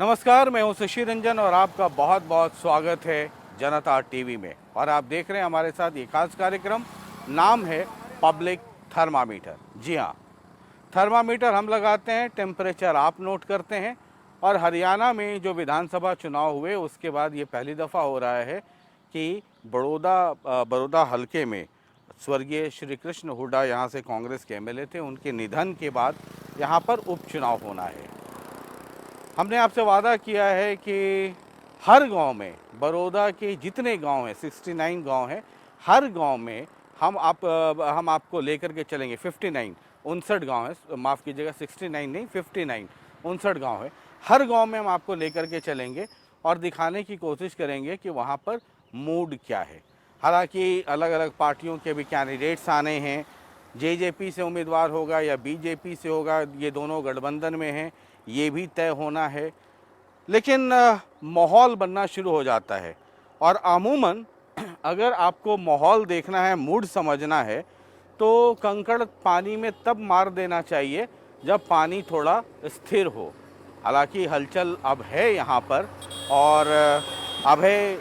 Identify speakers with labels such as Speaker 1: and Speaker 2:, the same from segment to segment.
Speaker 1: नमस्कार, मैं हूं शशि रंजन और आपका बहुत बहुत स्वागत है जनता टीवी में। और आप देख रहे हैं हमारे साथ ये खास कार्यक्रम, नाम है पब्लिक थर्मामीटर। जी हाँ, थर्मामीटर हम लगाते हैं, टेम्परेचर आप नोट करते हैं। और हरियाणा में जो विधानसभा चुनाव हुए उसके बाद ये पहली दफ़ा हो रहा है कि बड़ौदा हलके में स्वर्गीय श्री कृष्ण हुड्डा यहाँ से कांग्रेस के एमएलए थे, उनके निधन के बाद यहाँ पर उपचुनाव होना है। हमने आपसे वादा किया है कि हर गांव में, बड़ौदा के जितने गांव हैं, 69 गांव हैं, हर गांव में हम आपको लेकर के चलेंगे। 59 गांव है, माफ़ कीजिएगा, 69 नहीं, 59 59 गांव है। हर गांव में हम आपको लेकर के चलेंगे और दिखाने की कोशिश करेंगे कि वहां पर मूड क्या है। हालांकि अलग अलग पार्टियों के भी कैंडिडेट्स आने हैं, जेजेपी से उम्मीदवार होगा या बीजेपी से होगा, ये दोनों गठबंधन में हैं, ये भी तय होना है। लेकिन माहौल बनना शुरू हो जाता है। और अमूमन अगर आपको माहौल देखना है, मूड समझना है, तो कंकड़ पानी में तब मार देना चाहिए जब पानी थोड़ा स्थिर हो। हालांकि हलचल अब है यहाँ पर। और अभय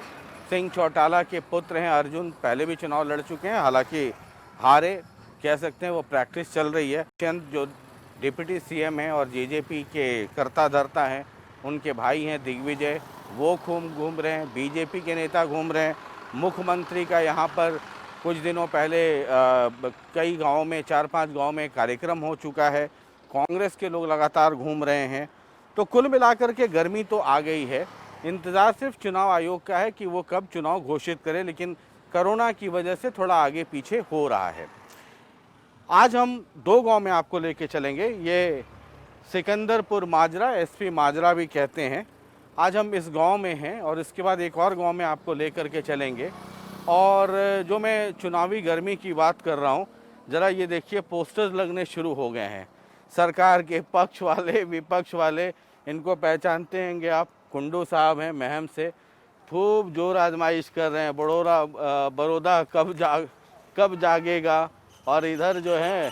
Speaker 1: सिंह चौटाला के पुत्र हैं अर्जुन, पहले भी चुनाव लड़ चुके हैं, हालांकि हारे, कह सकते हैं वो प्रैक्टिस चल रही है। चंद जो डिप्टी सीएम हैं और जेजेपी के कर्ता धर्ता हैं, उनके भाई हैं दिग्विजय, वो खूब घूम रहे हैं। बीजेपी के नेता घूम रहे हैं। मुख्यमंत्री का यहाँ पर कुछ दिनों पहले कई गांवों में, 4-5 गांव में कार्यक्रम हो चुका है। कांग्रेस के लोग लगातार घूम रहे हैं। तो कुल मिलाकर के गर्मी तो आ गई है। इंतज़ार सिर्फ चुनाव आयोग का है कि वो कब चुनाव घोषित करे, लेकिन कोरोना की वजह से थोड़ा आगे पीछे हो रहा है। आज हम 2 गांव में आपको लेके चलेंगे। ये सिकंदरपुर माजरा, एसपी माजरा भी कहते हैं। आज हम इस गांव में हैं और इसके बाद एक और गांव में आपको लेकर के चलेंगे। और जो मैं चुनावी गर्मी की बात कर रहा हूं, ज़रा ये देखिए, पोस्टर्स लगने शुरू हो गए हैं। सरकार के पक्ष वाले, विपक्ष वाले, इनको पहचानते होंगे आप, कुंडू साहब हैं महम से, खूब जोर आजमाइश कर रहे हैं, बड़ौदा कब जागेगा। और इधर जो है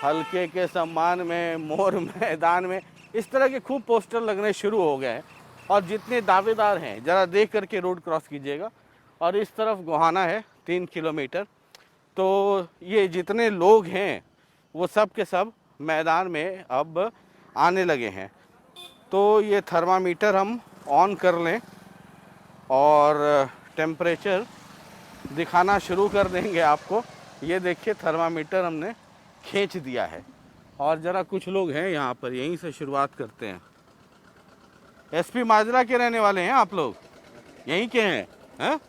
Speaker 1: हल्के के सम्मान में, मोर मैदान में, इस तरह के खूब पोस्टर लगने शुरू हो गए हैं। और जितने दावेदार हैं, ज़रा देख करके रोड क्रॉस कीजिएगा। और इस तरफ गोहाना है 3 किलोमीटर। तो ये जितने लोग हैं वो सब के सब मैदान में अब आने लगे हैं। तो ये थर्मामीटर हम ऑन कर लें और टेम्परेचर दिखाना शुरू कर देंगे आपको। ये देखिए, थर्मामीटर हमने खींच दिया है। और ज़रा कुछ लोग हैं यहाँ पर, यहीं से शुरुआत करते हैं। एसपी माजरा के रहने वाले हैं आप लोग? यहीं के हैं?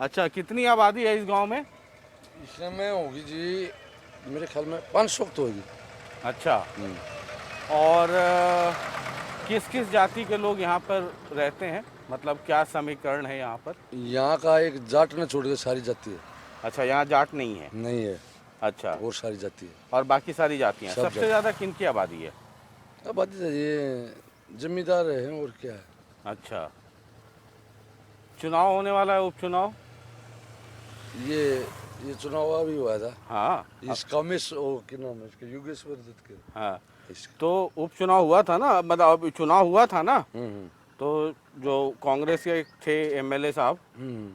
Speaker 1: अच्छा, कितनी आबादी है इस गांव में?
Speaker 2: इस समय होगी जी, मेरे ख्याल में 500 तो होगी।
Speaker 1: अच्छा। और किस किस जाति के लोग यहाँ पर रहते हैं, मतलब क्या समीकरण है यहाँ पर?
Speaker 2: यहाँ का एक जाट ने छोड़ के सारी जाति है।
Speaker 1: अच्छा, यहाँ जाट नहीं है?
Speaker 2: नहीं है।
Speaker 1: अच्छा,
Speaker 2: और सारी जाति है।
Speaker 1: और बाकी सारी जातियाँ?
Speaker 2: सब
Speaker 1: सबसे ज़्यादा किनकी आबादी है?
Speaker 2: आबादी तो ये जमींदार है, और क्या है।
Speaker 1: अच्छा, चुनाव होने वाला है, उपचुनाव?
Speaker 2: ये चुनाव अभी हुआ था।
Speaker 1: हाँ।
Speaker 2: इसका मिस क्या नाम है इसके, योगेश्वर दत्त के।
Speaker 1: हाँ, तो उपचुनाव हुआ था ना, मतलब अभी चुनाव हुआ था ना, तो जो कांग्रेस के थे एमएलए साहब,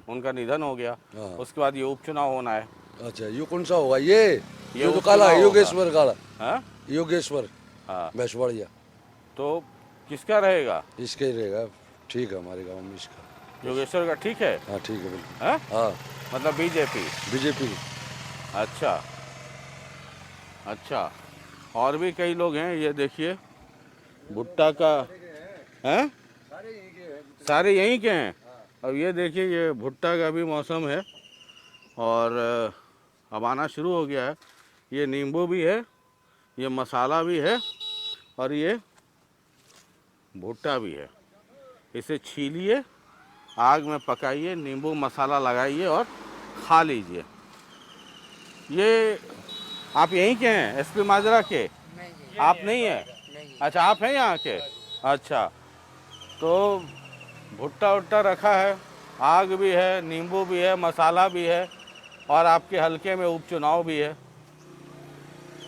Speaker 1: उनका निधन हो गया।
Speaker 2: हाँ।
Speaker 1: उसके बाद ये उपचुनाव होना है।
Speaker 2: अच्छा, ये कौन सा होगा? ये तो
Speaker 1: उपचुनाव
Speaker 2: काला है,
Speaker 1: होगा।
Speaker 2: योगेश्वर काला।
Speaker 1: हाँ,
Speaker 2: योगेश्वर।
Speaker 1: हाँ।
Speaker 2: भैंसवाड़िया।
Speaker 1: तो किसका रहेगा?
Speaker 2: इसका ही रहेगा। ठीक है, हमारे गाँव में इसका।
Speaker 1: योगेश्वर का ठीक है?
Speaker 2: हाँ, ठीक है बिल्कुल।
Speaker 1: हाँ,
Speaker 2: हाँ,
Speaker 1: मतलब बीजेपी?
Speaker 2: बीजेपी।
Speaker 1: अच्छा, अच्छा। और भी कई लोग हैं, ये देखिए, भुट्टा का है, सारे यहीं के हैं। अब ये देखिए, ये भुट्टा का भी मौसम है और अब आना शुरू हो गया है। ये नींबू भी है, ये मसाला भी है, और ये भुट्टा भी है। इसे छीलिए, आग में पकाइए, नींबू मसाला लगाइए और खा लीजिए। ये आप यहीं के हैं, एसपी माजरा के? नहीं, आप नहीं हैं? अच्छा, आप हैं यहाँ के? अच्छा, तो भुट्टा उट्टा रखा है, आग भी है, नींबू भी है, मसाला भी है, और आपके हलके में उपचुनाव भी है।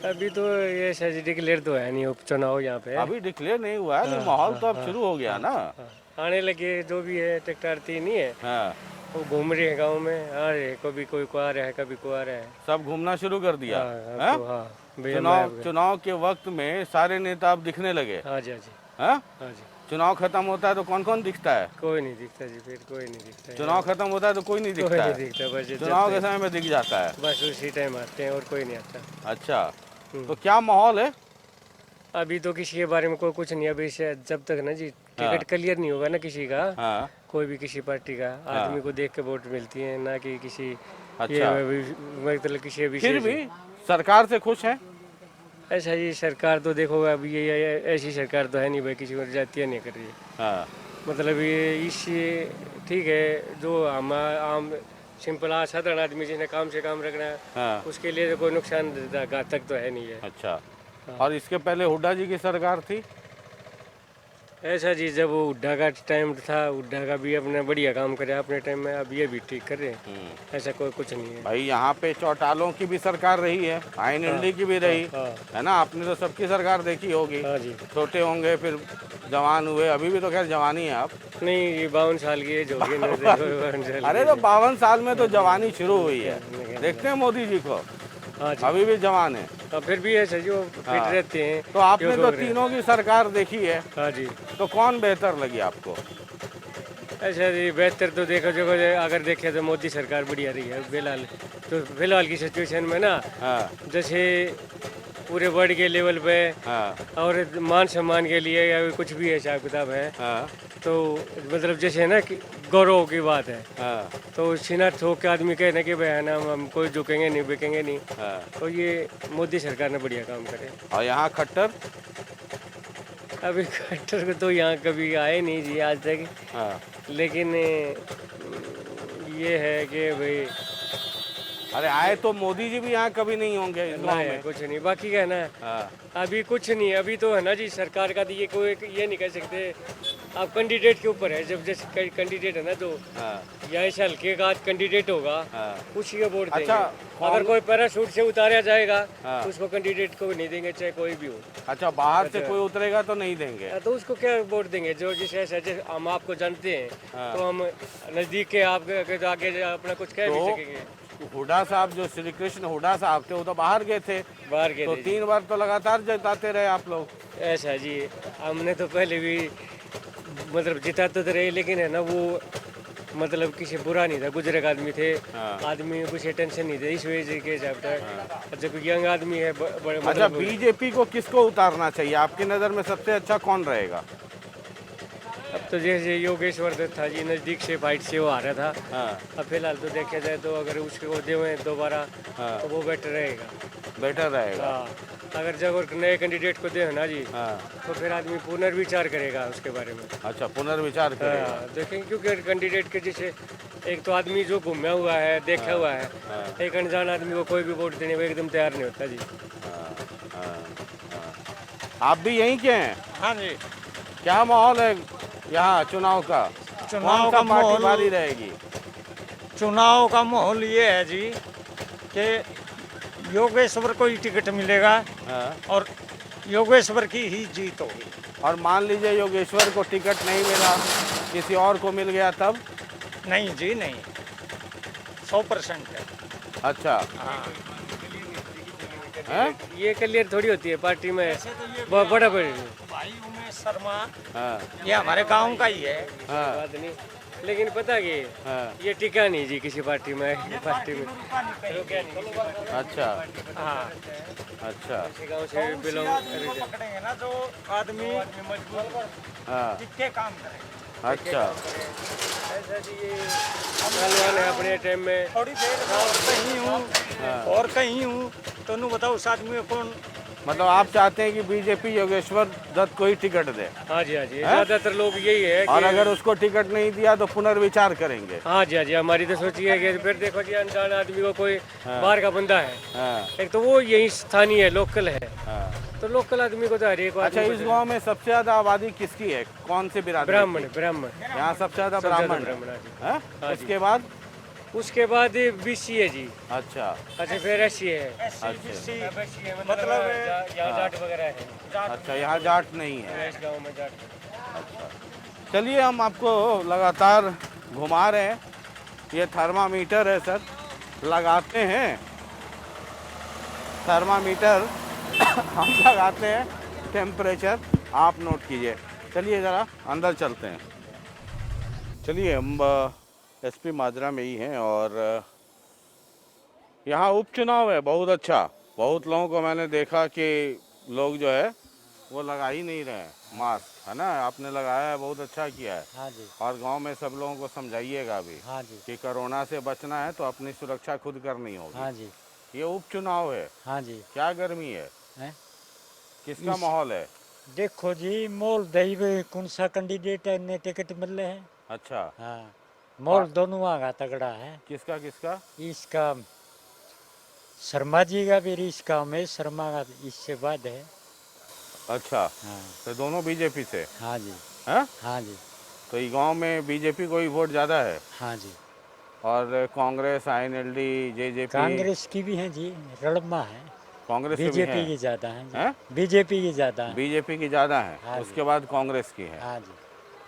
Speaker 3: अभी तो ये शायद डिक्लेयर तो है नहीं उपचुनाव यहाँ पे।
Speaker 1: अभी डिक्लेयर नहीं हुआ है, लेकिन माहौल तो अब शुरू हो गया ना।
Speaker 3: हाँ, आने लगे जो भी है ट्रैक्टर आरती नहीं है,
Speaker 1: हाँ,
Speaker 3: वो घूम रहे हैं गाँव में, आ रहे हैं, कभी कोई को आ रहा है कभी को आ रहा है।
Speaker 1: सब घूमना शुरू कर दिया।
Speaker 3: हाँ, अब
Speaker 1: हाँ?
Speaker 3: तो हाँ भैया
Speaker 1: चुनाव के वक्त में सारे नेता अब दिखने लगे।
Speaker 3: हाँ जी हाँ जी
Speaker 1: हाँ?
Speaker 3: हाँ जी।
Speaker 1: चुनाव खत्म होता है तो कौन कौन दिखता है?
Speaker 3: कोई नहीं दिखता जी, फिर कोई नहीं दिखता है।
Speaker 1: चुनाव खत्म होता है तो कोई नहीं
Speaker 3: कोई
Speaker 1: दिखता
Speaker 3: नहीं
Speaker 1: है।
Speaker 3: दिखता, बस ये
Speaker 1: चुनाव के
Speaker 3: जब
Speaker 1: समय में दिख जाता है।
Speaker 3: बस उसी टाइम आते हैं और कोई नहीं आता।
Speaker 1: अच्छा, तो क्या माहौल है?
Speaker 3: अभी तो किसी के बारे में कोई कुछ नहीं, अभी से जब तक ना जी टिकट क्लियर नहीं होगा ना किसी का,
Speaker 1: हाँ,
Speaker 3: कोई भी किसी पार्टी का, आदमी को देख के वोट मिलती है, ना कि किसी
Speaker 1: अच्छा।
Speaker 3: ये मतलब किसी
Speaker 1: फिर
Speaker 3: विशेष।
Speaker 1: भी सरकार से खुश हैं?
Speaker 3: ऐसा जी सरकार तो देखो अभी ये ऐसी सरकार तो है नहीं भाई, किसी को जातियाँ नहीं कर रही है।
Speaker 1: हाँ,
Speaker 3: मतलब ये इससे ठीक है, जो हम आम सिंपल साधारण आदमी जिन्हें काम से काम रखना है,
Speaker 1: हाँ,
Speaker 3: उसके लिए तो कोई नुकसान घातक तो है नहीं है।
Speaker 1: अच्छा। और इसके पहले हुड्डा जी की सरकार थी?
Speaker 3: ऐसा जी जब वो हुड्डा का टाइम था, हुड्डा का भी अपने बढ़िया काम करे अपने टाइम में, अब ये भी ठीक कर रहे हैं, ऐसा कोई कुछ नहीं है।
Speaker 1: भाई यहाँ पे चौटालों की भी सरकार रही है, आइन इंडी की भी रही
Speaker 3: हाँ
Speaker 1: है ना। आपने तो सबकी सरकार देखी होगी।
Speaker 3: हाँ जी।
Speaker 1: छोटे होंगे फिर जवान हुए, अभी भी तो खैर जवानी है आप।
Speaker 3: नहीं ये 52 साल की एज होगी ना, देखो 52 साल
Speaker 1: अरे
Speaker 3: की
Speaker 1: तो
Speaker 3: एज।
Speaker 1: 52 साल में तो जवानी शुरू हुई है। देखते हैं मोदी जी को,
Speaker 3: हाँ जी।
Speaker 1: अभी भी जवान है।
Speaker 3: अब फिर भी ऐसा जी वो फिट
Speaker 1: हाँ।
Speaker 3: रहते हैं।
Speaker 1: तो आपने
Speaker 3: योग
Speaker 1: तो
Speaker 3: वगैरह।
Speaker 1: तीनों की सरकार देखी है,
Speaker 3: हाँ जी।
Speaker 1: तो कौन बेहतर लगी आपको?
Speaker 3: ऐसा जी बेहतर तो देखो जो अगर देखे तो मोदी सरकार बढ़िया रही है फिलहाल। तो फिलहाल की सिचुएशन में ना,
Speaker 1: हाँ,
Speaker 3: जैसे पूरे वर्ल्ड के लेवल पे
Speaker 1: हाँ,
Speaker 3: और मान सम्मान के लिए या कुछ भी हिसाब किताब है,
Speaker 1: हाँ,
Speaker 3: तो मतलब जैसे है ना कि गौरव की बात है,
Speaker 1: हाँ,
Speaker 3: तो सीना ठोक के आदमी कहे ना कि भाई है ना हम कोई झुकेंगे नहीं बिकेंगे नहीं,
Speaker 1: हाँ।
Speaker 3: तो ये मोदी सरकार ने बढ़िया काम करे।
Speaker 1: और यहाँ खट्टर?
Speaker 3: अभी कलेक्टर को तो यहाँ कभी आए नहीं जी आज तक,
Speaker 1: हाँ।
Speaker 3: लेकिन ये है कि भाई
Speaker 1: अरे आए तो मोदी जी भी यहाँ कभी नहीं होंगे इस गाँव
Speaker 3: नहीं
Speaker 1: में।
Speaker 3: कुछ नहीं, बाकी क्या है ना
Speaker 1: हाँ,
Speaker 3: अभी कुछ नहीं, अभी तो है ना जी सरकार का तो ये कोई ये नहीं कह सकते, आप कैंडिडेट के ऊपर है। जब जैसे कैंडिडेट है ना तो
Speaker 1: हाँ,
Speaker 3: यहाँ इस हल्के का कैंडिडेट होगा,
Speaker 1: हाँ।
Speaker 3: उसी का वोट देंगे।
Speaker 1: अच्छा,
Speaker 3: अगर कोई पैराशूट से उतारा जाएगा
Speaker 1: हाँ।
Speaker 3: तो उसको कैंडिडेट को नहीं देंगे, चाहे कोई भी हो।
Speaker 1: अच्छा, बाहर से कोई उतरेगा तो नहीं देंगे?
Speaker 3: तो उसको क्या वोट देंगे? जो जिसे ऐसे हम आपको जानते हैं,
Speaker 1: हाँ।
Speaker 3: तो हम नजदीक के आपके तो आगे अपना कुछ कह भी
Speaker 1: तो
Speaker 3: सकेंगे।
Speaker 1: हुड्डा साहब, जो श्री कृष्ण हुड्डा साहब थे, वो तो बाहर गए थे,
Speaker 3: बाहर के
Speaker 1: तो
Speaker 3: थे
Speaker 1: 3 बार तो लगातार जिताते रहे आप लोग।
Speaker 3: जी। ऐसा जी, हमने तो पहले भी मतलब जिताते तो रहे, लेकिन है ना वो मतलब किसी बुरा नहीं था, बुजुर्ग आदमी थे,
Speaker 1: हाँ।
Speaker 3: आदमी को कुछ टेंशन नहीं था, इस वजह के हिसाब से। जब यंग आदमी है बड़े
Speaker 1: अच्छा,
Speaker 3: मतलब
Speaker 1: बीजेपी को किसको उतारना चाहिए आपकी नज़र में? सबसे अच्छा कौन रहेगा?
Speaker 3: अब तो जैसे योगेश्वर दत्त था जी, नज़दीक से फाइट से वो आ रहा था।
Speaker 1: हाँ,
Speaker 3: अब फिलहाल तो देखा जाए तो अगर उसके वो दे दोबारा
Speaker 1: हाँ।
Speaker 3: तो वो बेटर रहेगा।
Speaker 1: बेटर रहेगा।
Speaker 3: हाँ, अगर जब और नए कैंडिडेट को दे ना जी,
Speaker 1: हाँ,
Speaker 3: तो फिर आदमी पुनर्विचार करेगा उसके बारे में।
Speaker 1: अच्छा, पुनर्विचार करेगा।
Speaker 3: हाँ, देखेंगे क्योंकि कैंडिडेट के जैसे एक तो आदमी जो घूमा हुआ है, देखा हुआ है, एक अनजान आदमी को कोई भी वोट देने को एकदम तैयार नहीं होता जी।
Speaker 1: हाँ, हाँ, हाँ। आप भी यहीं के हैं?
Speaker 4: हाँ जी,
Speaker 1: क्या माहौल है यहाँ चुनाव का?
Speaker 4: चुनाव
Speaker 1: कौन सा
Speaker 4: का
Speaker 1: पार्टी
Speaker 4: माहौल
Speaker 1: भारी रहेगी?
Speaker 4: चुनाव का माहौल ये है जी कि योगेश्वर को ही टिकट मिलेगा
Speaker 1: हाँ।
Speaker 4: और योगेश्वर की ही जीत होगी।
Speaker 1: और मान लीजिए योगेश्वर को टिकट नहीं मिला, किसी और को मिल गया तब?
Speaker 4: नहीं जी नहीं, 100% है।
Speaker 1: अच्छा,
Speaker 4: हाँ,
Speaker 1: हैं?
Speaker 3: ये क्लियर थोड़ी होती है पार्टी में,
Speaker 4: ऐसे तो ये
Speaker 3: बड़ा
Speaker 4: भाई उमेश शर्मा
Speaker 1: हाँ,
Speaker 4: ये हमारे गांव का ही है।
Speaker 1: हाँ,
Speaker 3: बात नहीं, लेकिन पता कि
Speaker 1: हाँ।
Speaker 3: ये टिका नहीं जी किसी पार्टी में, रुका नहीं।
Speaker 1: अच्छा,
Speaker 4: हाँ,
Speaker 1: अच्छा,
Speaker 3: किसी गांव से
Speaker 4: उसी
Speaker 3: बिलोंग
Speaker 4: आदमी को पकड़ेंगे ना जो आदमी
Speaker 1: हाँ,
Speaker 4: टिक के काम करे।
Speaker 1: अच्छा।
Speaker 3: ऐसा जी ये पहलवान है अपने टाइम में।
Speaker 4: थोड़ी देर और कहीं हूँ और कहीं हूँ तो नू बताओ उस आदमी को कौन।
Speaker 1: मतलब आप चाहते हैं कि बीजेपी योगेश्वर दत्त को ही टिकट दे,
Speaker 3: हाँ जी हाँ जी, ज्यादातर लोग यही है
Speaker 1: और
Speaker 3: कि
Speaker 1: अगर उसको टिकट नहीं दिया तो पुनर्विचार करेंगे।
Speaker 3: हाँ जी हाँ जी, हमारी तो सोची है कि फिर देखो जी अनजान आदमी को कोई बाहर का बंदा है,
Speaker 1: हाँ,
Speaker 3: एक तो वो यही स्थानीय है, लोकल है,
Speaker 1: हाँ।
Speaker 3: तो लोकल आदमी को तो हर एक
Speaker 1: अच्छा,
Speaker 3: आदमी
Speaker 1: इस
Speaker 3: को
Speaker 1: गांव में सबसे ज्यादा आबादी किसकी है? कौन से बिरादरी?
Speaker 3: ब्राह्मण ब्राह्मण
Speaker 1: यहाँ सबसे ज्यादा
Speaker 3: सबसे ज्यादा
Speaker 1: ब्राह्मण
Speaker 3: ब्राह्मण, हाँ जी।
Speaker 1: है।
Speaker 3: हाँ जी।
Speaker 1: उसके बाद
Speaker 3: उसके बाद BC है जी।
Speaker 1: अच्छा
Speaker 3: अच्छा फिर SC है।
Speaker 1: अच्छा
Speaker 3: मतलब यहाँ जाट वगैरह है।
Speaker 1: अच्छा, यहाँ जाट नहीं है।
Speaker 3: इस गांव में जाट।
Speaker 1: अच्छा, चलिए हम आपको लगातार घुमा रहे हैं। ये थर्मामीटर है सर, लगाते हैं थर्मामीटर हम लगाते हैं, टेम्परेचर आप नोट कीजिए। चलिए ज़रा अंदर चलते हैं। चलिए हम SP माजरा में ही हैं और यहाँ उपचुनाव है। बहुत अच्छा, बहुत लोगों को मैंने देखा कि लोग जो है वो लगा ही नहीं रहे हैं मास्क, है ना। आपने लगाया है, बहुत अच्छा किया है।
Speaker 4: हाँ जी,
Speaker 1: और गांव में सब लोगों को समझाइएगा भी
Speaker 4: हाँ जी,
Speaker 1: कि कोरोना से बचना है तो अपनी सुरक्षा खुद करनी होगी।
Speaker 4: हाँ जी,
Speaker 1: ये उपचुनाव है,
Speaker 4: हाँ जी।
Speaker 1: क्या गर्मी है,
Speaker 4: हैं?
Speaker 1: किसका माहौल है?
Speaker 4: देखो जी, मोल दही में कौन सा कैंडिडेट ने टिकट मिले हैं।
Speaker 1: अच्छा,
Speaker 4: हाँ, मोल दोनों का तगड़ा है।
Speaker 1: किसका किसका?
Speaker 4: इसका शर्मा जी का भी, इसका उमेश शर्मा का इससे बाद है।
Speaker 1: अच्छा,
Speaker 4: हाँ,
Speaker 1: तो दोनों बीजेपी से
Speaker 4: हाँ जी,
Speaker 1: हैं?
Speaker 4: हाँ जी,
Speaker 1: तो ये गांव में बीजेपी को ही वोट ज़्यादा है
Speaker 4: हाँ जी।
Speaker 1: और कांग्रेस, INLD, JJP?
Speaker 4: कांग्रेस की भी है जी, रणमा है।
Speaker 1: कांग्रेस के भी
Speaker 4: बीजेपी
Speaker 1: हैं?
Speaker 4: की ज्यादा है
Speaker 1: हैं?
Speaker 4: जी, बीजेपी की ज्यादा है।
Speaker 1: बीजेपी की ज़्यादा है,
Speaker 4: हाँ जी।
Speaker 1: उसके बाद कांग्रेस की है।
Speaker 4: हाँ जी,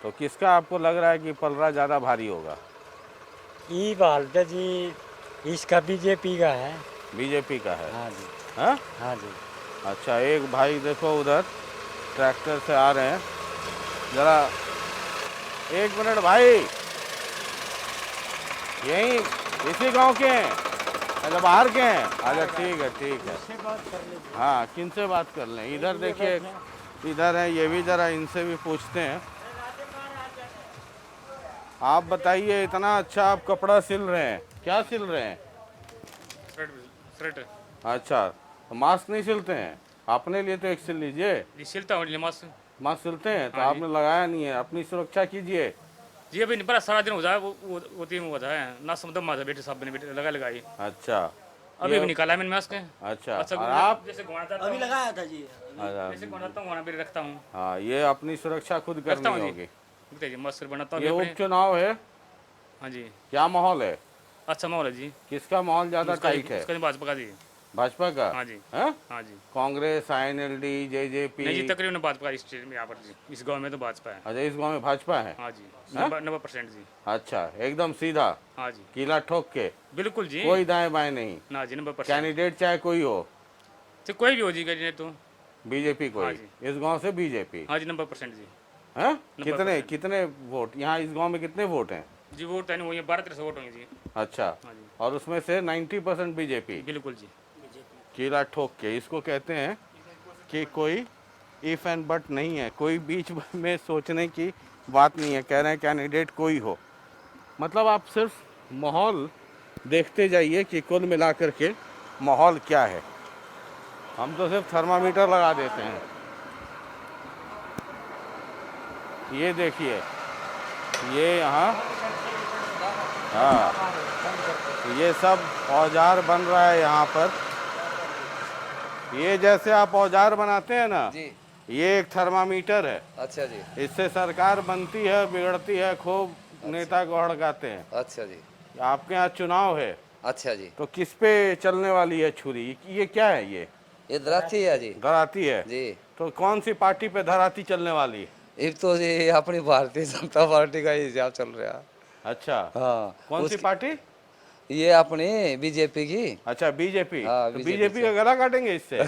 Speaker 1: तो किसका आपको लग रहा है कि पलड़ा ज़्यादा भारी होगा?
Speaker 4: ये बालदा जी, इसका बीजेपी का है।
Speaker 1: बीजेपी का है।
Speaker 4: हाँ जी,
Speaker 1: हैं?
Speaker 4: हाँ जी।
Speaker 1: अच्छा, एक भाई देखो उधर ट्रैक्टर से आ रहे हैं, ज़रा एक मिनट भाई, यहीं इसी गांव के हैं? अच्छा, बाहर के हैं? अच्छा, ठीक है ठीक है। हाँ, किन से बात कर लें? इधर देखिए, इधर है ये भी, ज़रा इनसे भी पूछते हैं। आप बताइए, इतना अच्छा आप कपड़ा सिल रहे हैं, क्या सिल रहे हैं?
Speaker 3: स्वेटर।
Speaker 1: अच्छा, तो मास्क नहीं सिलते हैं? अपने लिए तो एक सिल लीजिए।
Speaker 3: जी सिलता हूँ मास्क।
Speaker 1: मास्क सिलते हैं तो
Speaker 3: हाँ जी।
Speaker 1: आपने लगाया नहीं है, अपनी सुरक्षा कीजिए।
Speaker 3: जी अभी नहीं पड़ा, सारा दिन हो जाए वो 3 हुआ था ना, समझ माथा बेटे साहब ने बेटे लगा
Speaker 1: अच्छा,
Speaker 3: अभी भी निकाला है मैंने मास्क।
Speaker 1: अच्छा,
Speaker 3: अच्छा
Speaker 1: और आप?
Speaker 3: जैसे घुमाता
Speaker 5: अभी लगाया था जी।
Speaker 1: अच्छा,
Speaker 3: जैसे घुमाता हूँ वहाँ भी रखता हूँ।
Speaker 1: हाँ, ये अपनी सुरक्षा खुद
Speaker 3: रखता
Speaker 1: करनी
Speaker 3: हूँ
Speaker 1: होगी।
Speaker 3: जी, मास्क बनाता हूँ
Speaker 1: ये
Speaker 3: अभी अपने।
Speaker 1: उपचुनाव है,
Speaker 3: हाँ जी,
Speaker 1: क्या माहौल है,
Speaker 3: अच्छा माहौल है जी।
Speaker 1: किसका माहौल ज़्यादा टाइट है?
Speaker 3: उसका भाजपा का जी।
Speaker 1: भाजपा का?
Speaker 3: हाँ जी,
Speaker 1: हैं?
Speaker 3: हाँ जी।
Speaker 1: Congress, INLD, JJP?
Speaker 3: नहीं जी, तकरीबन भाजपा का इस स्टेट में यहाँ पर जी, इस गांव में तो भाजपा है।
Speaker 1: अच्छा, इस गांव में भाजपा है?
Speaker 3: हाँ जी,
Speaker 1: हाँ?
Speaker 3: 90% जी।
Speaker 1: अच्छा, एकदम सीधा,
Speaker 3: हाँ जी,
Speaker 1: कीला ठोक के,
Speaker 3: बिल्कुल जी।
Speaker 1: कोई दाएं बाएं नहीं?
Speaker 3: ना जी 90%।
Speaker 1: कैंडिडेट चाहे कोई हो,
Speaker 3: तो कोई भी हो जी कैंडिडेट तो।
Speaker 1: बीजेपी
Speaker 3: हाँ
Speaker 1: कोई?
Speaker 3: जी।
Speaker 1: इस गांव से बीजेपी?
Speaker 3: हाँ जी 90% जी।
Speaker 1: हैं?
Speaker 3: 90%।
Speaker 1: कितने कितने वोट यहाँ इस गांव में कितने वोट हैं?
Speaker 3: जी वोट है नहीं, वही 12-13 वोट होंगे जी।
Speaker 1: अच्छा,
Speaker 3: हाँ जी,
Speaker 1: और उसमें से 90% बीजेपी?
Speaker 3: बिल्कुल जी।
Speaker 1: कीला ठोक के, इसको कहते हैं कि कोई इफ एंड बट नहीं है, कोई बीच में सोचने की बात नहीं है। कह रहे हैं कैंडिडेट कोई हो, मतलब आप सिर्फ माहौल देखते जाइए कि कुल मिलाकर के माहौल क्या है। हम तो सिर्फ थर्मामीटर लगा देते हैं। ये देखिए, ये यहाँ, हाँ, ये सब औजार बन रहा है यहाँ पर। ये जैसे आप औजार बनाते हैं ना
Speaker 2: जी।
Speaker 1: ये एक थर्मामीटर है।
Speaker 2: अच्छा जी।
Speaker 1: इससे सरकार बनती है, बिगड़ती है, खूब नेता को हड़काते हैं।
Speaker 2: अच्छा जी।
Speaker 1: आपके यहाँ चुनाव है
Speaker 2: अच्छा जी।
Speaker 1: तो किस पे चलने वाली है छुरी? ये क्या है?
Speaker 2: ये दराती है जी।
Speaker 1: धराती है?
Speaker 2: जी।
Speaker 1: तो कौन सी पार्टी पे धराती चलने वाली है?
Speaker 2: एक तो ये अपनी भारतीय जनता पार्टी का ही हिसाब चल रहा है।
Speaker 1: अच्छा,
Speaker 2: हाँ।
Speaker 1: कौन सी पार्टी?
Speaker 2: ये अपनी बीजेपी की।
Speaker 1: अच्छा, बीजेपी।
Speaker 2: हाँ,
Speaker 1: तो
Speaker 2: बीजेपी
Speaker 1: बीजेपी
Speaker 2: से।
Speaker 1: का गला काटेंगे इससे?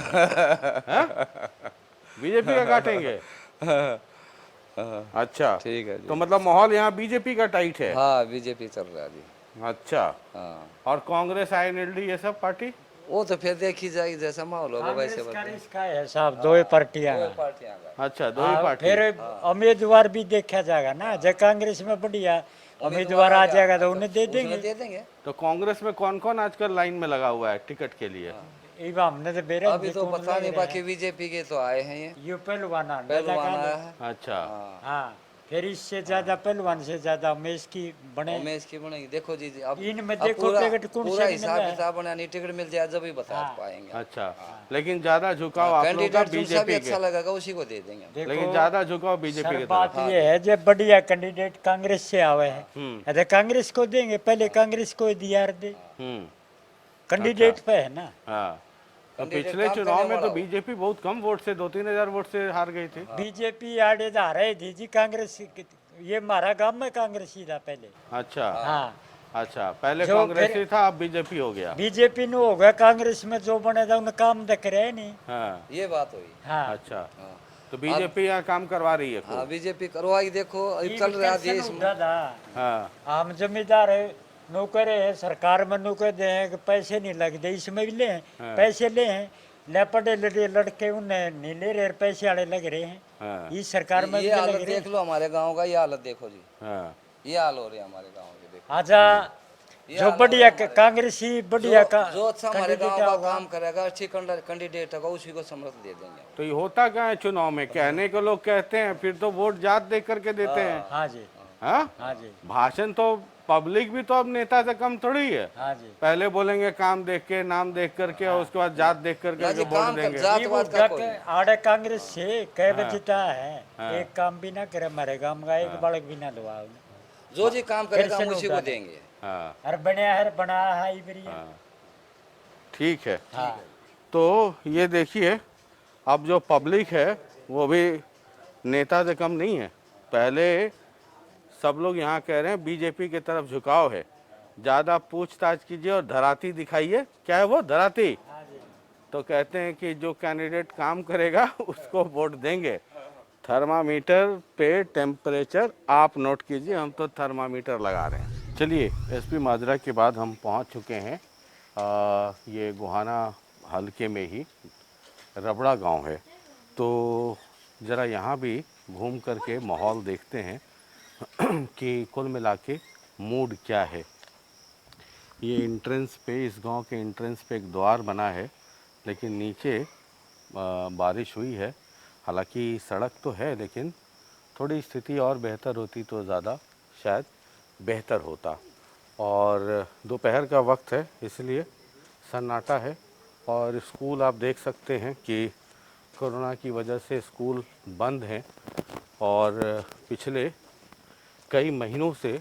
Speaker 1: बीजेपी का काटेंगे? अच्छा,
Speaker 2: ठीक है जी।
Speaker 1: तो मतलब माहौल यहाँ बीजेपी का टाइट है?
Speaker 2: हाँ, बीजेपी चल रहा है जी।
Speaker 1: अच्छा,
Speaker 2: हाँ,
Speaker 1: और कांग्रेस, INLD ये सब पार्टी?
Speaker 2: वो तो फिर देखी जाएगी, जैसा माहौल होगा वैसे
Speaker 4: कांग्रेस का
Speaker 2: बताएं।
Speaker 4: इसका है साहब, दो ही पार्टियां हैं।
Speaker 2: पार्टियां का।
Speaker 1: अच्छा, दो ही
Speaker 4: हाँ,
Speaker 1: पार्टी।
Speaker 4: फिर उम्मीदवार भी देखा जाएगा ना, जब कांग्रेस में बढ़िया उम्मीदवार आ जाएगा तो उन्हें दे
Speaker 2: उसमें
Speaker 4: देंगे।
Speaker 2: दे देंगे।
Speaker 1: तो कांग्रेस में कौन कौन आजकल लाइन में लगा हुआ है टिकट के लिए?
Speaker 4: ये हमने तो बेरे
Speaker 2: अभी तो पता नहीं, बाकी बीजेपी के तो आए हैं ये।
Speaker 4: ये पहलवान
Speaker 2: पहलवान आया है।
Speaker 1: अच्छा,
Speaker 4: हाँ, फिर इससे ज्यादा पहलवान से ज्यादा उमेश की बने।
Speaker 2: उमेश की बनेगी। देखो जी अब
Speaker 4: इनमें
Speaker 2: अब
Speaker 4: देखो टिकट कौन
Speaker 2: पूरा
Speaker 4: से
Speaker 2: हिसाब
Speaker 4: मिला है?
Speaker 2: किताब बनानी, टिकट मिल जाए जब ही बता
Speaker 4: हाँ।
Speaker 2: पाएंगे।
Speaker 1: अच्छा, लेकिन ज्यादा झुकाव आप लोगों का
Speaker 2: कैंडिडेट जो सा भी
Speaker 1: बीजेपी
Speaker 2: अच्छा
Speaker 1: के,
Speaker 2: लगेगा उसी को दे देंगे।
Speaker 4: देखो
Speaker 1: लेकिन ज्यादा झुकाव बीजेपी
Speaker 4: सर
Speaker 1: की
Speaker 4: बात
Speaker 1: तरफ।
Speaker 4: ये है जब बढ़िया कैंडिडेट कांग्रेस से आवे है
Speaker 1: हम्म।
Speaker 4: अरे कांग्रेस को देंगे, पहले कांग्रेस को दिया दे,
Speaker 1: हम्म।
Speaker 4: कैंडिडेट पे है ना।
Speaker 1: हाँ, तो
Speaker 2: कैंडिडेट
Speaker 1: पिछले
Speaker 2: काम
Speaker 1: चुनाव
Speaker 2: करने
Speaker 1: में तो
Speaker 2: वाला हो।
Speaker 1: बीजेपी बहुत कम वोट से 2-3 हजार वोट से हार गई थी।
Speaker 4: बीजेपी आड़े जा रहे थी जी कांग्रेस ये हमारा गांव में कांग्रेस ही था पहले।
Speaker 1: अच्छा।
Speaker 4: हाँ
Speaker 1: अच्छा, पहले
Speaker 4: जो
Speaker 1: कांग्रेस
Speaker 4: फिर-
Speaker 1: ही था, अब बीजेपी हो गया।
Speaker 4: बीजेपी नु हो गया, कांग्रेस में जो बने था उन्हें काम देख रहे नहीं।
Speaker 1: हाँ।
Speaker 2: ये बात हुई।
Speaker 4: हाँ
Speaker 1: अच्छा,
Speaker 2: हाँ।
Speaker 1: तो बीजेपी यहाँ काम करवा रही है
Speaker 2: हाँ
Speaker 1: खूब।
Speaker 2: बीजेपी करवाई। देखो अभी
Speaker 4: ये
Speaker 2: चल रहा
Speaker 4: टेंशन
Speaker 2: देश में।
Speaker 4: उठा था।
Speaker 1: हाँ।
Speaker 4: आम जमींदार है, नौकर है, सरकार में नौकर दे हैं कि पैसे नहीं लगते, इसमें भी ले हैं,
Speaker 1: हाँ।
Speaker 4: पैसे ले हैं, ले पड़े लड़े लड़के उन्हें नहीं ले रहे, पैसे आड़े लग रहे हैं।
Speaker 1: हाँ।
Speaker 4: इस सरकार में भी
Speaker 2: ये
Speaker 4: लग
Speaker 2: हालत
Speaker 4: रहे
Speaker 2: देख
Speaker 4: हैं।
Speaker 2: लो हमारे गांव का, ये हालत देखो जी।
Speaker 1: हाँ।
Speaker 2: ये हाल हो रही है हमारे गांव की। देखो
Speaker 4: आजा
Speaker 2: ये
Speaker 4: जो
Speaker 2: हाल हो
Speaker 4: बढ़िया
Speaker 2: रहा है हमारे
Speaker 4: कांग्रेसी बढ़िया का
Speaker 2: जो अच्छा हमारे गांव
Speaker 4: कैंडिडेट
Speaker 2: का
Speaker 4: होगा।
Speaker 2: काम करेगा, अच्छी कैंडिडेट होगा, उसी को समर्थ दे देंगे।
Speaker 1: तो ये होता क्या है चुनाव में, कहने को लोग कहते हैं, फिर तो वोट जात देख करके देते हैं।
Speaker 4: हाँ जी,
Speaker 1: हाँ,
Speaker 4: हाँ जी,
Speaker 1: भाषण तो पब्लिक भी तो अब नेता से कम थोड़ी है।
Speaker 4: हाँ जी।
Speaker 1: पहले बोलेंगे काम देख के, नाम देख करके, और उसके बाद जात देख करके
Speaker 2: ना जी,
Speaker 1: वोट
Speaker 2: काम कर
Speaker 1: देंगे।
Speaker 2: जात
Speaker 4: ये
Speaker 2: पात
Speaker 4: वो
Speaker 2: का कोई
Speaker 4: डक आड़े कांग्रेस से कह बचता है,
Speaker 1: हाँ।
Speaker 4: एक काम भी ना करे हमारे गांव का, एक बालक भी ना दवा उन्हें।
Speaker 2: जो जी काम करेगा हम
Speaker 4: कैसे
Speaker 2: उसी को
Speaker 4: लोग
Speaker 2: देंगे।
Speaker 1: हाँ।
Speaker 4: अरे बनया है, बना है बढ़िया।
Speaker 1: हाँ। ठीक है।
Speaker 4: हाँ
Speaker 1: तो ये देखिए, अब जो पब्लिक है वो भी नेता से कम नहीं है। पहले सब लोग यहाँ कह रहे हैं बीजेपी की तरफ झुकाव है, ज़्यादा पूछताछ कीजिए और धराती दिखाइए। क्या है वो धराती? तो कहते हैं कि जो कैंडिडेट काम करेगा उसको वोट देंगे। थर्मामीटर पे टेम्परेचर आप नोट कीजिए, हम तो थर्मामीटर लगा रहे हैं। चलिए, एसपी माजरा के बाद हम पहुंच चुके हैं ये गोहाना हलके में ही रबड़ा गांव है। तो ज़रा यहाँ भी घूम करके माहौल देखते हैं कि कुल मिला के मूड क्या है। ये एंट्रेंस पे, इस गांव के एंट्रेंस पे एक द्वार बना है, लेकिन नीचे बारिश हुई है। हालांकि सड़क तो है, लेकिन थोड़ी स्थिति और बेहतर होती तो ज़्यादा शायद बेहतर होता। और दोपहर का वक्त है, इसलिए सन्नाटा है। और स्कूल आप देख सकते हैं कि कोरोना की वजह से स्कूल बंद हैं, और पिछले कई महीनों से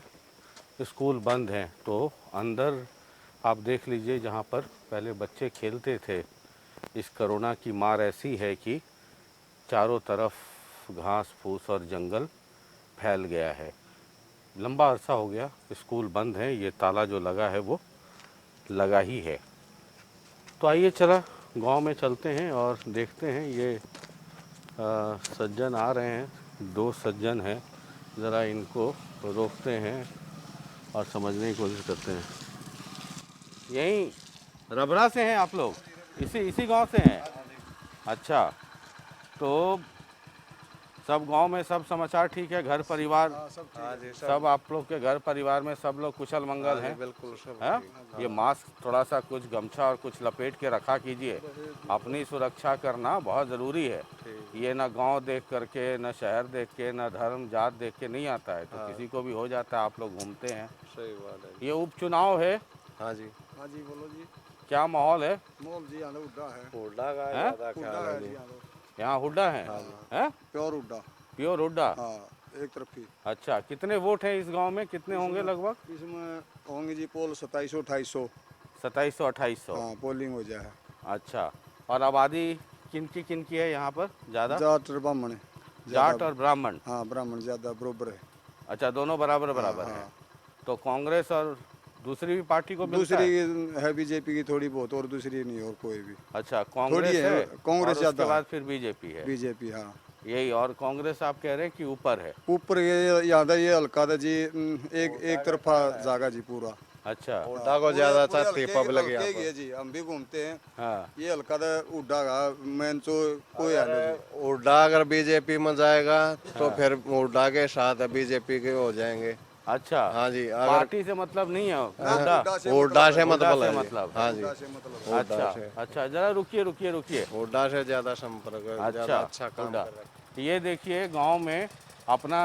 Speaker 1: स्कूल बंद हैं। तो अंदर आप देख लीजिए, जहाँ पर पहले बच्चे खेलते थे, इस कोरोना की मार ऐसी है कि चारों तरफ घास फूस और जंगल फैल गया है। लंबा अरसा हो गया स्कूल बंद है, ये ताला जो लगा है वो लगा ही है। तो आइए चला गांव में चलते हैं और देखते हैं। ये सज्जन आ रहे हैं, 2 सज्जन हैं, ज़रा इनको रोकते हैं और समझने की कोशिश करते हैं। यहीं रबड़ा से हैं आप लोग? इसी गांव से हैं? अच्छा, तो सब गांव में सब समाचार ठीक है? घर परिवार सब आप लोग के घर परिवार में सब लोग कुशल मंगल हैं?
Speaker 5: बिल्कुल सब
Speaker 1: है? ये मास्क थोड़ा सा कुछ गमछा और कुछ लपेट के रखा कीजिए, अपनी सुरक्षा करना बहुत ज़रूरी है। ये ना गांव देख करके, ना शहर देख के, ना धर्म जात देख के नहीं आता है, तो किसी को भी हो जाता है। आप लोग घूमते हैं।
Speaker 5: सही बात है।
Speaker 1: ये उपचुनाव है,
Speaker 5: हाँ जी,
Speaker 2: बोलो जी।
Speaker 1: क्या माहौल है?
Speaker 2: मोल जी आने उड्डा है।
Speaker 5: हुड्डा का
Speaker 1: हैं?
Speaker 5: ज्यादा ख्याल है जी।
Speaker 1: यहाँ हुड्डा है? हैं?
Speaker 2: प्योर उड्डा।
Speaker 1: प्योर हुड्डा?
Speaker 2: हाँ, एक तरफी।
Speaker 1: अच्छा, कितने वोट हैं इस गांव में? कितने होंगे लगभग?
Speaker 2: इसमें होंगे जी पोल 2700-2800।
Speaker 1: 2700-2800।
Speaker 2: हाँ, पोलिंग हो जाए।
Speaker 1: अच्छा, और आबादी किन की है यहाँ पर ज़्यादा?
Speaker 2: जाट और ब्राह्मण है।
Speaker 1: जाट और ब्राह्मण?
Speaker 2: हाँ, ब्राह्मण ज्यादा बराबर है।
Speaker 1: अच्छा, दोनों बराबर बराबर हैं। तो कांग्रेस और दूसरी भी पार्टी को मिलता
Speaker 2: दूसरी
Speaker 1: है?
Speaker 2: है बीजेपी की थोड़ी बहुत, और दूसरी नहीं और कोई भी।
Speaker 1: अच्छा, कांग्रेस
Speaker 2: है,
Speaker 1: है,
Speaker 2: कांग्रेस
Speaker 1: और उसके
Speaker 2: ज़्यादा
Speaker 1: बाद फिर बीजेपी है।
Speaker 2: बीजेपी हाँ।
Speaker 1: यही, और कांग्रेस आप कह रहे हैं कि ऊपर है?
Speaker 2: ऊपर ये याद है, ये हल्का था जी, एक तरफा जागा जी पूरा।
Speaker 1: अच्छा।
Speaker 5: हुड्डा को ज्यादा चाहती है पब्लिक यहाँ
Speaker 2: हल्के
Speaker 5: पर।
Speaker 2: है जी, हम भी घूमते हैं।
Speaker 1: हाँ।
Speaker 2: ये हल्का था उड्डा का मेन तो कोई हाल नहीं।
Speaker 5: हुड्डा अगर बीजेपी में जाएगा तो फिर हुड्डा के साथ बीजेपी के हो जाएंगे।
Speaker 1: अच्छा,
Speaker 5: हाँ जी, अगर
Speaker 1: पार्टी से मतलब नहीं है? हुड्डा
Speaker 5: हुड्डा से
Speaker 1: हुड्डा
Speaker 5: मतलब
Speaker 1: से
Speaker 5: है जी।
Speaker 1: मतलब?
Speaker 5: हाँ जी,
Speaker 1: अच्छा अच्छा, जरा रुकिए।
Speaker 5: हुड्डा से ज्यादा संपर्क है, ज्यादा अच्छा काम
Speaker 1: हुड्डा।
Speaker 5: कर रहा है।
Speaker 1: ये देखिए, गांव में अपना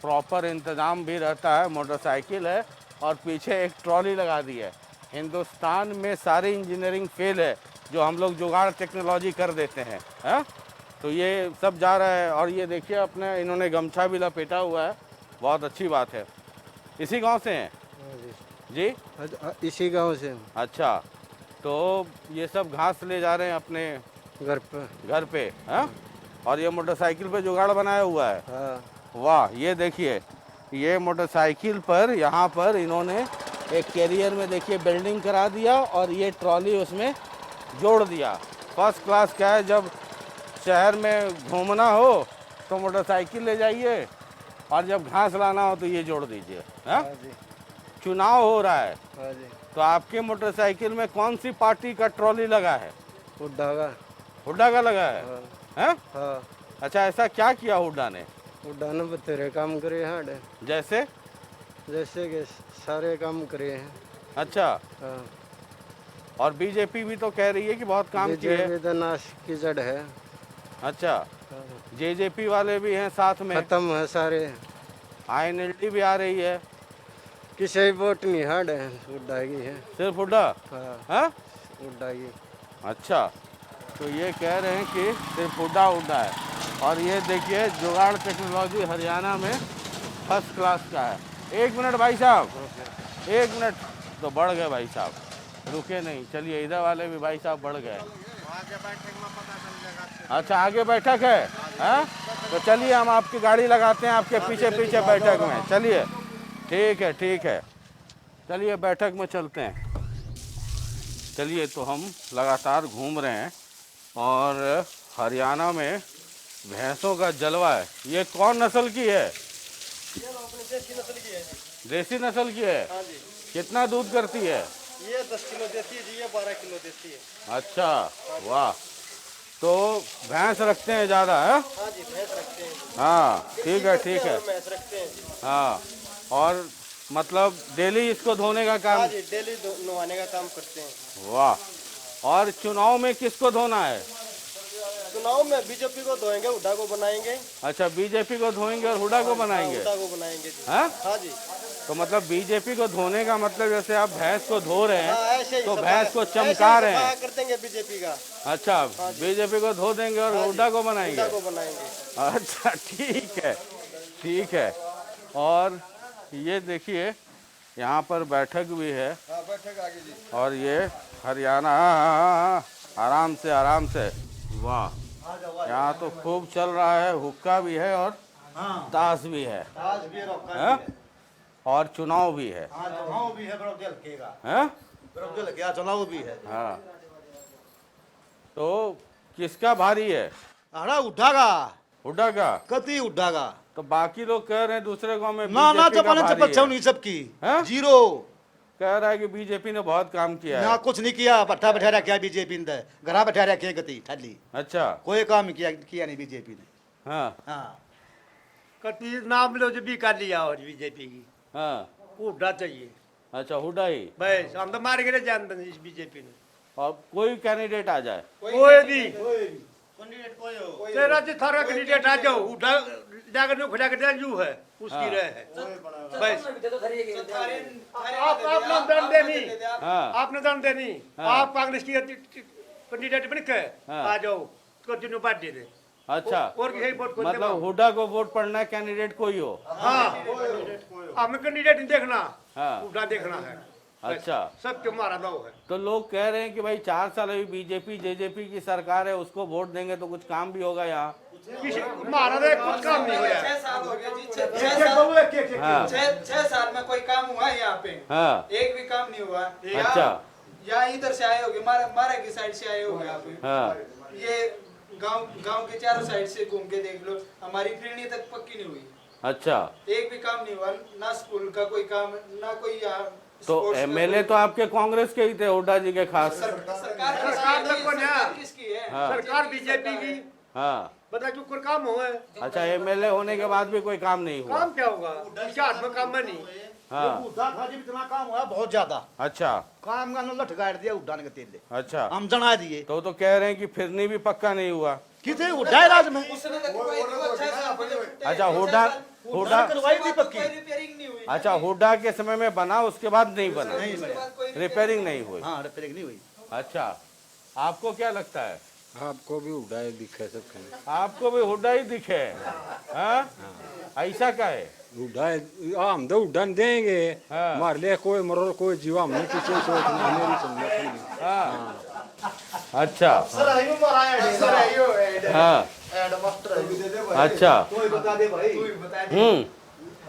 Speaker 1: प्रॉपर इंतज़ाम भी रहता है। मोटरसाइकिल है और पीछे एक ट्रॉली लगा दी है। हिंदुस्तान में सारी इंजीनियरिंग फेल है जो हम लोग जुगाड़ टेक्नोलॉजी कर देते हैं, हाँ। तो ये सब जा रहा है और ये देखिए अपने इन्होंने गमछा भी लपेटा हुआ है, बहुत अच्छी बात है। इसी गांव से हैं जी?
Speaker 6: इसी गांव से
Speaker 1: अच्छा, तो ये सब घास ले जा रहे हैं अपने
Speaker 6: घर पे।
Speaker 1: हाँ? और ये मोटरसाइकिल पे जुगाड़ बनाया हुआ है।
Speaker 6: हाँ,
Speaker 1: वाह, ये देखिए, ये मोटरसाइकिल पर यहाँ पर इन्होंने एक कैरियर में देखिए वेल्डिंग करा दिया और ये ट्रॉली उसमें जोड़ दिया। First class. क्या है, जब शहर में घूमना हो तो मोटरसाइकिल ले जाइए और जब घास लाना हो तो ये जोड़ दीजिए, हाँ?
Speaker 6: हाँ जी,
Speaker 1: चुनाव हो रहा है
Speaker 6: हाँ जी।
Speaker 1: तो आपके मोटरसाइकिल में कौन सी पार्टी का ट्रॉली लगा है? हुड्डा का लगा है,
Speaker 6: हाँ,
Speaker 1: हैं?
Speaker 6: हाँ।
Speaker 1: अच्छा, ऐसा क्या किया हुड्डा ने?
Speaker 6: उड़ान बतेरे काम करे हैं,
Speaker 1: जैसे?
Speaker 6: जैसे कि सारे काम करे हैं।
Speaker 1: अच्छा,
Speaker 6: हाँ,
Speaker 1: और बीजेपी भी तो कह रही है कि बहुत काम किए हैं।
Speaker 6: बीजेपी तो नाश की जड़ है।
Speaker 1: अच्छा,
Speaker 6: हाँ,
Speaker 1: जेजेपी वाले भी हैं साथ में,
Speaker 6: खत्म है सारे।
Speaker 1: आईएनएलडी भी आ रही है,
Speaker 6: किसी वोट नहीं हाड है, उड़ा की है।
Speaker 1: सिर्फ हुड्डा,
Speaker 6: हाँ,
Speaker 1: हाँ?
Speaker 6: उड़ा की।
Speaker 1: अच्छा, तो ये कह रहे हैं कि सिर्फ हुड्डा है। और ये देखिए जुगाड़ टेक्नोलॉजी हरियाणा में फर्स्ट क्लास का है। एक मिनट भाई साहब, एक मिनट। तो बढ़ गए भाई साहब, रुके नहीं। चलिए, इधर वाले भी भाई साहब बढ़ गए। अच्छा, आगे बैठक है, हाँ? तो चलिए हम आपकी गाड़ी लगाते हैं आपके पीछे पीछे बैठक में। चलिए, ठीक है, ठीक है, चलिए बैठक में चलते हैं। चलिए, तो हम लगातार घूम रहे हैं और हरियाणा में भैंसों का जलवा है। ये कौन नस्ल की है? देसी नस्ल की है।
Speaker 7: हाँ जी,
Speaker 1: कितना दूध करती है?
Speaker 7: ये 10 किलो देती है जी, ये 12 किलो देती है।
Speaker 1: अच्छा, वाह। तो भैंस रखते हैं ज़्यादा है?
Speaker 7: हाँ जी, भैंस रखते हैं।
Speaker 1: हाँ, ठीक है, ठीक है।
Speaker 7: भैंस रखते हैं।
Speaker 1: हाँ, और मतलब डेली इसको धोने का
Speaker 7: हाँ
Speaker 1: काम?
Speaker 7: जी, डेली नहवाने का काम करते हैं।
Speaker 1: वाह। और चुनाव में किसको धोना है?
Speaker 7: चुनाव में बीजेपी को धोएंगे, हुड्डा को बनाएंगे।
Speaker 1: अच्छा, बीजेपी को धोएंगे और हुड्डा को बनाएंगे,
Speaker 7: हुड्डा को बनाएंगे जी।
Speaker 1: हाँ?
Speaker 7: हाँ जी,
Speaker 1: तो मतलब बीजेपी को धोने का मतलब जैसे आप भैंस को धो रहे
Speaker 7: हाँ,
Speaker 1: हैं
Speaker 7: ऐसे ही
Speaker 1: तो
Speaker 7: सफाई-
Speaker 1: भैंस को
Speaker 7: ऐसे
Speaker 1: चमका
Speaker 7: ही
Speaker 1: रहे
Speaker 7: सफाई
Speaker 1: हैं।
Speaker 7: कर देंगे बीजेपी का।
Speaker 1: अच्छा, बीजेपी को धो देंगे और हुड्डा को बनाएंगे।
Speaker 7: हुड्डा को बनाएंगे।
Speaker 1: अच्छा, ठीक है, ठीक है। और ये देखिए यहाँ पर बैठक भी है।
Speaker 2: हाँ, बैठक आगे जी।
Speaker 1: और ये हरियाणा, आराम से, आराम से। वाह, यहाँ तो खूब चल रहा है, हुक्का भी है और ताश भी है, हाँ? और चुनाव भी है,
Speaker 8: चुनाव भी है, बड़ा जल केगा,
Speaker 1: हाँ?
Speaker 8: बड़ा जल केगा, चुनाव भी है।
Speaker 1: हाँ, तो किसका भारी है?
Speaker 8: अरे उठागा,
Speaker 1: हुड्डा का?
Speaker 8: कति उठागा।
Speaker 1: तो बाकी लोग कह रहे हैं दूसरे गांव में
Speaker 8: ना ना
Speaker 1: बीजेपी का
Speaker 8: चपने
Speaker 1: भारी
Speaker 8: चपत
Speaker 1: है।
Speaker 8: नहीं सबकी,
Speaker 1: हाँ?
Speaker 8: जीरो।
Speaker 1: कह रहा है कि बीजेपी ने बहुत काम किया
Speaker 8: ना
Speaker 1: है।
Speaker 8: कुछ नहीं किया, पट्टा बैठा रखा बीजेपी ने, घरा बैठा रखे गति ठाली,
Speaker 1: अच्छा,
Speaker 8: कोई काम किया नहीं बीजेपी ने।
Speaker 1: हाँ,
Speaker 8: हाँ,
Speaker 9: कति नाम लो जो भी कर लिया और बीजेपी की
Speaker 1: हाँ।
Speaker 9: उड़ा चाहिए
Speaker 1: अच्छा, हुड्डा ही।
Speaker 9: बस हम तो मार के जानते हैं इस बीजेपी ने
Speaker 1: और कोई कैंडिडेट आ जाए,
Speaker 9: कोई भी
Speaker 7: कैंडिडेट कोई हो।
Speaker 9: तेरा जो थारा कैंडिडेट आ जाओ उड़ा जाकर नो खड़ा कर जू है उसकी रह है बस आप नाम दान देनी
Speaker 1: हाँ,
Speaker 9: आपने दान देनी
Speaker 1: हाँ।
Speaker 9: आप कांग्रेस की कैंडिडेट बन के
Speaker 1: हाँ।
Speaker 9: आ जाओ उसको जिन्हों बांट दे दे
Speaker 1: अच्छा।
Speaker 9: और किसी वोट को
Speaker 1: मतलब हुड्डा को वोट पड़ना है, कैंडिडेट कोई हो।
Speaker 9: हाँ हमें कैंडिडेट नहीं देखना
Speaker 1: हाँ,
Speaker 9: उड़ा देखना है बस।
Speaker 1: अच्छा।
Speaker 9: सब क्यों मारा दो है
Speaker 1: तो लोग कह रहे हैं कि भाई 4 साल अभी बीजेपी जेजेपी की सरकार है, उसको वोट देंगे तो कुछ काम भी होगा यहाँ।
Speaker 9: मारा दे कुछ काम नहीं हो रहा
Speaker 7: 6 साल हो गए जी,
Speaker 1: हाँ,
Speaker 7: 6 साल में कोई काम हुआ है यहाँ पे?
Speaker 1: हाँ,
Speaker 7: एक भी काम नहीं हुआ।
Speaker 1: अच्छा,
Speaker 7: या इधर से आए होगे, मारे की साइड से आए होगे आप।
Speaker 1: हाँ,
Speaker 7: ये गांव के चारों साइड से घूम के देख लो, हमारी प्रीणी तक पक्की नहीं हुई।
Speaker 1: अच्छा।
Speaker 7: एक भी काम नहीं हुआ, ना स्कूल का कोई काम, ना कोई यहाँ
Speaker 1: तो
Speaker 7: स्पोर्ट्स का
Speaker 1: एमएलए
Speaker 7: कोई-
Speaker 1: तो आपके कांग्रेस के ही थे, हुड्डा जी के खास।
Speaker 7: सरकार
Speaker 9: सरकार तक बना।
Speaker 7: सरकार किसकी है?
Speaker 1: हाँ,
Speaker 9: सरकार बीजेपी की
Speaker 1: हाँ।
Speaker 9: बता जो कोई काम हुआ है
Speaker 1: अच्छा, एमएलए होने के बाद भी कोई काम नहीं हुआ।
Speaker 9: काम क्या होगा इसके हाथ में काम है नहीं
Speaker 1: हाँ,
Speaker 8: उड़ा था जी, इतना काम हुआ बहुत ज्यादा
Speaker 1: अच्छा,
Speaker 8: काम का न लटका दिया उड़ाने के तेल
Speaker 1: अच्छा।
Speaker 8: हम जना दिए।
Speaker 1: तो कह रहे हैं कि फिरनी भी पक्का नहीं हुआ।
Speaker 8: कितने हुड्डा है राज में
Speaker 7: उसने तो करवाई थी, वो 6 साल पहले फुटे।
Speaker 1: अच्छा, हुड्डा
Speaker 8: हुड्डा करवाई थी पक्की
Speaker 7: कोई रिपेयरिंग नहीं हुई।
Speaker 1: अच्छा, हुड्डा के समय में बना, उसके बाद नहीं बना,
Speaker 8: नहीं
Speaker 7: उसके बाद कोई
Speaker 1: रिपेयरिंग नहीं हुई।
Speaker 8: हाँ रिपेयरिंग नहीं हुई
Speaker 1: अच्छा, आपको क्या लगता है?
Speaker 2: आपको भी उड़ाए दिखे सब
Speaker 1: आपको भी हुड्डा ही दिखे? हाँ, ऐसा क्या है?
Speaker 2: उड़ाए हम तो उड़ान देंगे
Speaker 1: हाँ।
Speaker 2: मार ले कोई मरो कोई जीवा हमने पीछे सोचना मेरी समझ
Speaker 1: हाँ, अच्छा,
Speaker 8: सर आइयो मारा है सर आइयो
Speaker 1: हाँ,
Speaker 8: एड मास्टर है
Speaker 1: अच्छा,
Speaker 8: कोई बता दे भाई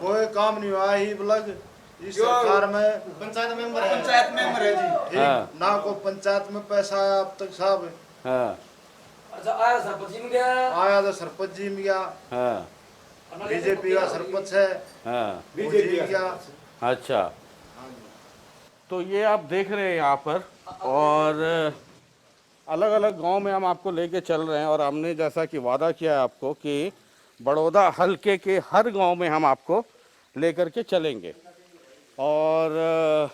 Speaker 5: कोई काम नहीं हुआ ही बलग इस सरकार में
Speaker 8: पंचायत मेंबर है
Speaker 7: पंचायत मेंबर है जी।
Speaker 1: हाँ,
Speaker 5: ना को पंचायत में पैसा आया अब तक साहब
Speaker 1: हाँ,
Speaker 7: अच्छा, आया सरपंच जी में गया।
Speaker 5: आया तो सरपंच जी में गया
Speaker 1: हाँ,
Speaker 5: बीजेपी का सरपंच है
Speaker 1: हाँ,
Speaker 5: वो जी गया
Speaker 1: अच्छा। तो ये आप देख रहे हैं यहाँ पर, और अलग अलग गांव में हम आपको लेके चल रहे हैं, और हमने जैसा कि वादा किया है आपको कि बड़ौदा हलके के हर गांव में हम आपको लेकर के चलेंगे, और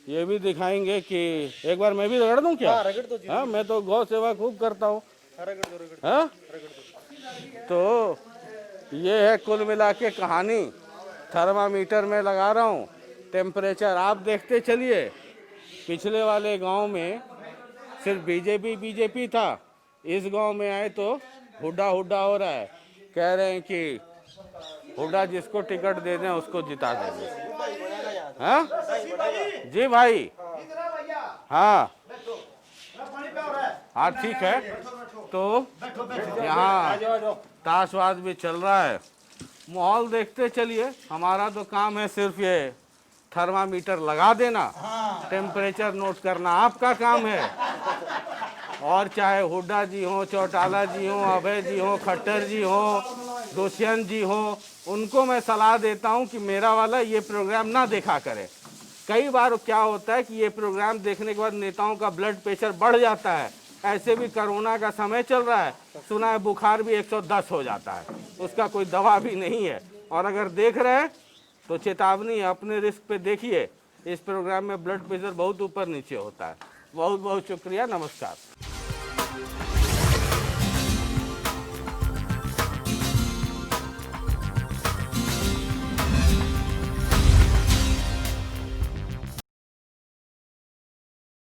Speaker 1: ये भी दिखाएंगे कि एक बार मैं भी रगड़ दूं क्या? हाँ, मैं तो गौ सेवा खूब करता हूँ। हाँ, तो ये है कुल मिला के कहानी। थर्मामीटर में लगा रहा हूँ, टेम्परेचर आप देखते चलिए। पिछले वाले गांव में सिर्फ बीजेपी था, इस गांव में आए तो हुड्डा हो रहा है। कह रहे हैं कि हुड्डा जिसको टिकट दे दें उसको जिता देंगे। हाँ जी भाई, हाँ हाँ, ठीक है। तो यहाँ ताशवाद भी चल रहा है, माहौल देखते चलिए। हमारा तो काम है सिर्फ ये थर्मामीटर लगा देना, टेम्परेचर नोट करना आपका काम है। और चाहे हुड्डा जी हो, चौटाला जी हो, अभय जी हो, खट्टर जी हो, दुष्यंत जी हो, उनको मैं सलाह देता हूं कि मेरा वाला ये प्रोग्राम ना देखा करें। कई बार क्या होता है कि ये प्रोग्राम देखने के बाद नेताओं का ब्लड प्रेशर बढ़ जाता है। ऐसे भी कोरोना का समय चल रहा है, सुना है बुखार भी 110 हो जाता है, उसका कोई दवा भी नहीं है। और अगर देख रहे हैं तो चेतावनी है, अपने रिस्क पे देखिए। इस प्रोग्राम में ब्लड प्रेशर बहुत ऊपर नीचे होता है। बहुत बहुत शुक्रिया, नमस्कार।